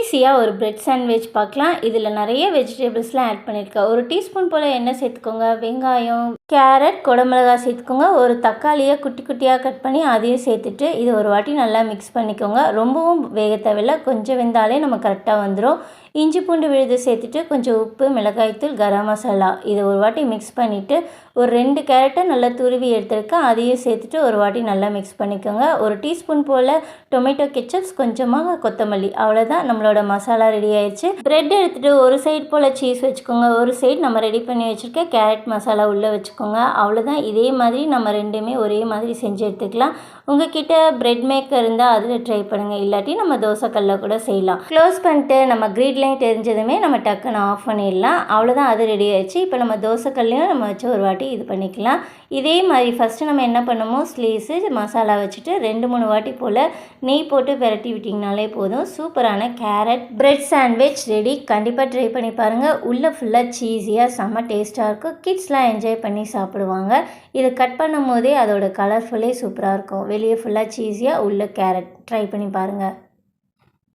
ஈஸியாக ஒரு bread sandwich பார்க்கலாம். இதில் நிறைய வெஜிடபிள்ஸ்லாம் ஆட் பண்ணியிருக்கேன். ஒரு டீஸ்பூன் போல் எண்ணெய் சேர்த்துக்கோங்க. வெங்காயம், கேரட், குடமிளகாய் சேர்த்துக்கோங்க. ஒரு தக்காளியை குட்டி குட்டியாக கட் பண்ணி அதையும் சேர்த்துட்டு இது ஒரு வாட்டி நல்லா மிக்ஸ் பண்ணிக்கோங்க. ரொம்பவும் வேக தேவையில்லை, கொஞ்சம் வெந்தாலே நம்ம கரெக்டாக வந்துடும். இஞ்சி பூண்டு விழுது சேர்த்துட்டு கொஞ்சம் உப்பு, மிளகாய்த்தூள், கரம் மசாலா இதை ஒரு வாட்டி மிக்ஸ் பண்ணிவிட்டு ஒரு 2 கேரட்டை நல்லா துருவி எடுத்துருக்கேன், அதையும் சேர்த்துட்டு ஒரு வாட்டி நல்லா மிக்ஸ் பண்ணிக்கோங்க. ஒரு டீஸ்பூன் போல் டொமேட்டோ கெச்சப்ஸ், கொஞ்சமாக கொத்தமல்லி, அவ்வளோதான் நம்மளோட மசாலா ரெடி ஆயிடுச்சு. பிரெட் எடுத்துகிட்டு ஒரு சைடு போல் சீஸ் வச்சுக்கோங்க, ஒரு சைடு நம்ம ரெடி பண்ணி வச்சுருக்க கேரட் மசாலா உள்ளே வச்சுக்கோங்க. அவ்வளோதான். இதே மாதிரி நம்ம ரெண்டுமே ஒரே மாதிரி செஞ்சு எடுத்துக்கலாம். உங்ககிட்ட பிரெட் மேக்கர் இருந்தால் அதில் ட்ரை பண்ணுங்கள், இல்லாட்டி நம்ம தோசைக்கல்ல கூட செய்யலாம். க்ளோஸ் பண்ணிட்டு நம்ம கிரிட் லைன் தெரிஞ்சதுமே நம்ம டக்குன்னு ஆஃப் பண்ணிடலாம். அவ்வளோதான், அது ரெடி ஆயிடுச்சு. இப்போ நம்ம தோசைக்கல்லையும் நம்ம வச்சு ஒரு வாட்டி இது பண்ணிக்கலாம். இதே மாதிரி ஃபஸ்ட்டு நம்ம என்ன பண்ணுமோ ஸ்லீஸு மசாலா வச்சுட்டு 2-3 வாட்டி போல் நெய் போட்டு பெரட்டி விட்டிங்கனாலே போதும். சூப்பரான கேரட் பிரெட் சாண்ட்விச் ரெடி. கண்டிப்பாக ட்ரை பண்ணி பாருங்கள். உள்ளே ஃபுல்லாக சீஸியாக செம்ம டேஸ்ட்டாக இருக்கும். கிட்ஸ்லாம் என்ஜாய் பண்ணி சாப்பிடுவாங்க. இதை கட் பண்ணும் போதே அதோட கலர்ஃபுல்லே சூப்பராக இருக்கும். வெளியே ஃபுல்லாக சீஸியாக, உள்ளே கேரட். ட்ரை பண்ணி பாருங்கள்.